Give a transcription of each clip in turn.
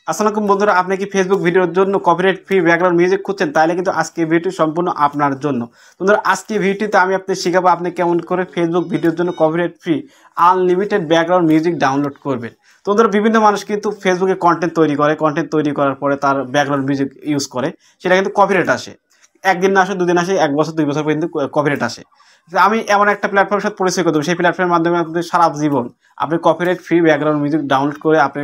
আসসালামু বন্ধুরা, আপনি কি ফেসবুক ভিডিওর জন্য কপিরাইট ফ্রি ব্যাকগ্রাউন্ড মিউজিক খুঁজছেন? তাহলে কিন্তু আজকে ভিডিওটি সম্পূর্ণ আপনার জন্য। বন্ধুরা, আজকে ভিডিওতে আমি আপনাদের শেখাবো আপনি কেমন করে ফেসবুক ভিডিওর জন্য copyright free unlimited background music download করবেন। তো বন্ধুরা, বিভিন্ন মানুষ কিন্তু ফেসবুকে কন্টেন্ট তৈরি করার পরে তার ব্যাকগ্রাউন্ড মিউজিক ইউজ করে, সেটা কিন্তু কপিরাইট আসে। একদিন না আসে, দুদিন আসে, 1 বছর 2 বছর পর্যন্ত কপিরাইট আসে। আমি এমন একটা প্ল্যাটফর্মের সাথে পরিচয় করে দেবো, সেই প্ল্যাটফর্মের মাধ্যমে আপনাদের সারা জীবন আপনি copyright free background music download করে আপনি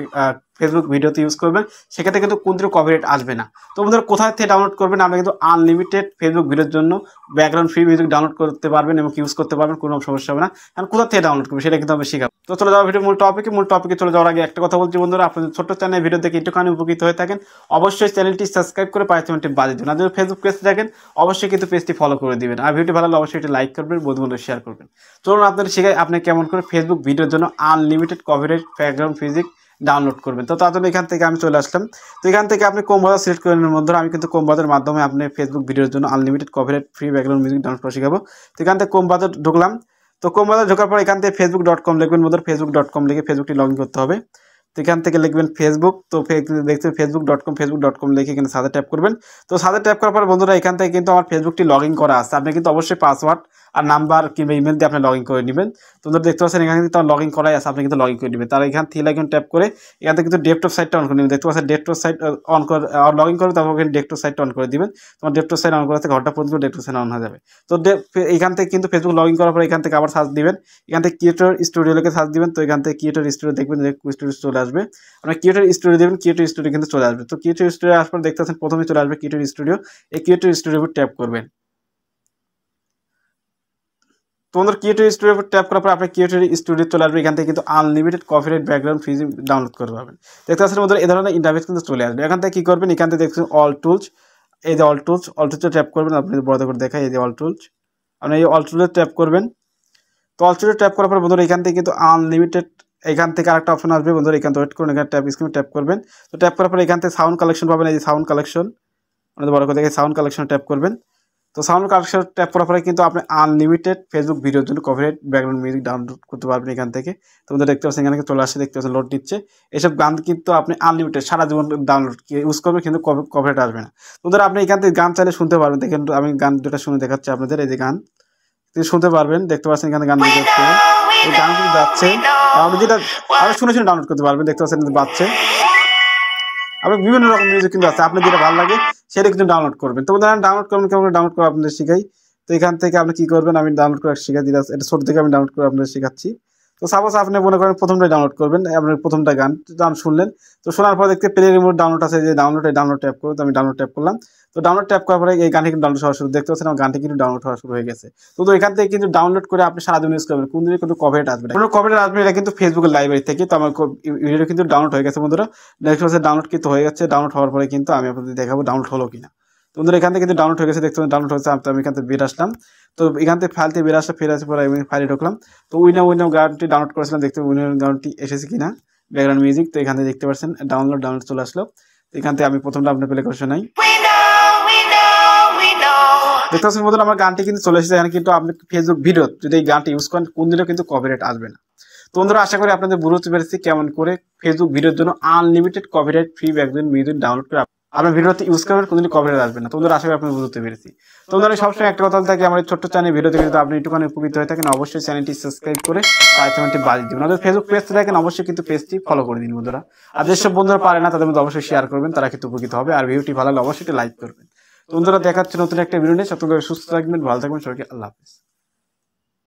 ফেসবুক ভিডিওতে ইউজ করবেন, সেক্ষেত্রে কিন্তু কোনো কপিরাইট আসবে না। তো বন্ধুরা, কোথায় থেকে ডাউনলোড করবেন? আপনি কিন্তু আনলিমিটেড ফেসবুক ভিডিওর জন্য ব্যাকগ্রাউন্ড ফ্রি মিউজিক ডাউনলোড করতে পারবেন এবং ইউজ করতে পারবেন, কোনো সমস্যা হবে না। এখন কোথা থেকে ডাউনলোড করবেন সেটা কিন্তু আমি শেখাবো। তো চলে যাওয়া ভিডিও মূল টপিকে চলে যাওয়ার আগে একটা কথা বলছি বন্ধুরা, আপনাদের ছোট্ট চ্যানেল ভিডিও দেখে একটুখানি উপকৃত হয়ে থাকেন, অবশ্যই চ্যানেলটি সাবস্ক্রাইব করে পাঁচটি বাজিয়ে দিন। আর যদি ফেসবুক পেজ দেখেন, অবশ্যই কিন্তু পেজটি ফলো করে দিবেন। আর ভিডিওটি ভালো লাগলে অবশ্যই এটি লাইক করবেন, বন্ধুদের শেয়ার করবেন। চলুন আপনাদের শেখাই আপনি কেমন করে ফেসবুক ভিডিওর জন্য unlimited copyright background music download করবেন। তো তার জন্য এখান থেকে আমি চলে আসলাম। তো এখান থেকে আপনি কম বাজার সিলেক্ট করে নেওয়ার মধ্যে আমি কিন্তু কম বাজারের মাধ্যমে আপনি ফেসবুক ভিডিওর জন্য unlimited copyright free background music download করে শেখাবো। তো এখান থেকে কম বাজার ঢুকলাম। তো কম বাজার ঢোকার পর এখান থেকে facebook.com লিখবেন বন্ধুরা, facebook.com লিখে ফেসবুকটি লগ ইন করতে হবে। তো এখান থেকে লিখবেন ফেসবুক। তো দেখছেন facebook.com লিখে এখানে সার্চে ট্যাপ করবেন। তো সার্চে ট্যাপ করার পর বন্ধুরা, এখান থেকে কিন্তু আমার ফেসবুকটি লগ ইন করা আছে। আপনি কিন্তু অবশ্যই পাসওয়ার্ড আর নাম্বার কিংবা ইমেল দিয়ে আপনি লগ ইন করে নেবেন। তোমরা দেখতে পাচ্ছেন এখানে কিন্তু লগ ইন করাই আছে, আপনি কিন্তু লগ ইন করে নেবেন। তার এখান থেকে লাইকন ট্যাপ করে এখান থেকে কিন্তু ডেস্কটপ সাইটটা অন করে নেবেন। দেখতে পাচ্ছেন ডেস্কটপ সাইট অন করে লগ ইন করে তারপর এখানে ডেস্কটপ সাইটটা অন করে দিবেন। তোমার ডেস্কটপ সাইট অন করাতে ঘন্টা পর্যন্ত ডেস্কটপ সাইট অন হয়ে যাবে। তো এখান থেকে কিন্তু ফেসবুক লগ ইন করার পর এখান থেকে আবার সার্চ দিবেন, এখান থেকে ক্রিয়েটর স্টুডিও লিখে সার্চ দিবেন। তো এখান থেকে ক্রিয়েটর স্টুডিও দেখবেন, স্টুডিও চলে আসবে। আপনার ক্রিয়েটর স্টুডিও দেবেন, ক্রিয়েটর স্টুডিও কিন্তু চলে আসবে। তো ক্রিয়েটর স্টুডিও আসার পর দেখতে পাচ্ছেন প্রথমে চলে আসবে ক্রিয়েটর স্টুডিও। এই ক্রিয়েটর স্টুডিওর উপর ট্যাপ করবেন। তোমাদের ক্রিয়েটর স্টুডিওর উপর ট্যাপ করার পর আপনি ক্রিয়েটর স্টুডিও চলে আসবে। এখান থেকে কিন্তু unlimited copyright background free download করতে পারবেন। দেখতে পাচ্ছেন বন্ধুরা, এই ধরনের ইন্টারফেস কিন্তু চলে আসবে। এখান থেকে কি করবেন, এখান থেকে দেখছেন অল টুলস, এই যে অল টুলসে ট্যাপ করবেন। আপনি বড় করে দেখাই, এই যে অল টুলস, আপনি এই অল টুলসে ট্যাপ করবেন। তো অল টুলসে ট্যাপ করার পর বন্ধুরা, এখান থেকে কিন্তু আনলিমিটেড এখান থেকে আরেকটা অপশন আসবে বন্ধুরা, এখান থেকে ওয়েট করুন, এখানে স্ক্রিনে ট্যাপ করবেন। তো ট্যাপ করার পর এখান থেকে সাউন্ড কালেকশন পাবেন, এই যে সাউন্ড কালেকশন, আপনাদের বড় করে দেখে সাউন্ড কালেকশন ট্যাপ করবেন। তো সাউন্ড কালেকশন ট্যাপ করার পরে কিন্তু আপনি আনলিমিটেড ফেসবুক ভিডিওর জন্য কপিরাইট ব্যাকগ্রাউন্ড মিউজিক ডাউনলোড করতে পারবেন এখান থেকে। তো আমাদের দেখতে পাচ্ছেন এখানে চলে আসছে, দেখতে পাচ্ছেন লোড নিচ্ছে। এসব গান কিন্তু আপনি আনলিমিটেড সারা জীবন ডাউনলোড ইউজ করবেন, কিন্তু কপিরাইট আসবে না। তো ধরো আপনি এখান থেকে গান চাইলে শুনতে পারবেন। দেখেন আমি গান দুটা শুনে দেখাচ্ছি আপনাদের, এই যে গান শুনতে পারবেন। দেখতে পাচ্ছেন এখানে গান যাচ্ছে, এই গান কিন্তু যাচ্ছে, আপনি যেটা আপনি শুনে শুনে ডাউনলোড করতে পারবেন। দেখতে পাচ্ছেন বাজছে। আপনার বিভিন্ন রকম মিউজিক কিন্তু আছে, আপনার যেটা ভালো লাগে সেটা কিন্তু ডাউনলোড করবেন। তো ডাউনলোড করবেন, কেমন ডাউনলোড করে আপনাদের শিখাই। তো এখান থেকে আপনি কি করবেন, আমি ডাউনলোড করে শিখাই দিই, এটা ছোট থেকে আমি ডাউনলোড করে আপনাদের শেখাচ্ছি। তো সাপোজ আপনি মনে করেন প্রথমটা ডাউনলোড করবেন, আপনার প্রথমটা গান শুনলেন। তো শোনার পর দেখতে প্লে রিমোট ডাউনলোড আছে, যে ডাউনলোড ট্যাপ করুন। তো আমি ডাউনলোড ট্যাপ করলাম। তো ডাউনলোড ট্যাপ করার পরে এই গানটি কিন্তু ডাউনলোড হওয়া শুরু, দেখতে পাচ্ছেন আমার গানটি কিন্তু ডাউনলোড হওয়া শুরু হয়ে গেছে। তো এখান থেকে কিন্তু ডাউনলোড করে আপনি সারাদিন ইউজ করবেন, কোন দিনে কিন্তু কপিরাইট আসবে না। কোনো কপিরাইট আসবে এটা কিন্তু ফেসবুকের লাইব্রেরি থেকে। তো আমার ভিডিও কিন্তু ডাউনলোড হয়ে গেছে বন্ধুরা, নেক্সট হচ্ছে ডাউনলোড কিন্তু হয়ে যাচ্ছে। ডাউনলোড হওয়ার পরে কিন্তু আমি আপনাদের দেখাবো ডাউনলোড হলো কিনা। তো বন্ধুরা, এখান থেকে কিন্তু ডাউনলোড হয়ে গেছে, দেখতে পাচ্ছেন ডাউনলোড হয়েছে। আমি এখান থেকে বের আসলাম। তো এখান থেকে ফাইল থেকে বের আসলে ফের আসে পরে আমি ফাইলে ঢুকলাম। তো উইনাও গানটি ডাউনলোড করেছিলাম, দেখতে উইনাও গানটি এসেছে কিনা ব্যাকগ্রাউন্ড মিউজিক। তো এখান থেকে দেখতে পাচ্ছেন ডাউনলোড চলে আসলো। তো এখান থেকে আমি প্রথমটা আপনার প্লে করে শোনাই। দেখতে পাচ্ছেন বন্ধুরা, আমার গানটি কিন্তু চলে এসেছে। এখানে কিন্তু আপনি ফেসবুক ভিডিও যদি এই গানটি ইউজ করেন, কোন দিনও কিন্তু কপিরাইট আসবে না। তো বন্ধুরা, আশা করি আপনাদের বুঝতে পেরেছি কেমন করে ফেসবুক ভিডিওর জন্য unlimited copyright free background music download করে আপনার ভিডিওতে ইউজ করবেন, কোনদিন কপিরাইট আসবে না। তো বন্ধুরা, আশা করি আপনি বুঝতে পেরেছি। তো বন্ধুরা, সবসময় একটা কথা থাকে, আমার ছোট্ট চ্যানেল ভিডিও থেকে যদি আপনি একটুখানি উপকৃত হয়ে থাকেন, অবশ্যই চ্যানেলটি সাবস্ক্রাইব করে আইকনটি বাজিয়ে দিবেন। আমাদের ফেসবুক পেজ দেখেন, অবশ্যই কিন্তু পেজটি ফলো করে দিন বন্ধুরা। আর যেসব বন্ধুরা পারে না তাদের মধ্যে অবশ্যই শেয়ার করবেন, তারা কিন্তু উপকৃত হবে। আর ভিডিওটি ভালো লাগলে অবশ্যই লাইক করবেন। তো বন্ধুরা, দেখাচ্ছে নতুন একটা ভিডিও নিয়ে। ততক্ষণ সুস্থ থাকবেন, ভালো থাকবেন, সবাইকে আল্লাহ হাফেজ।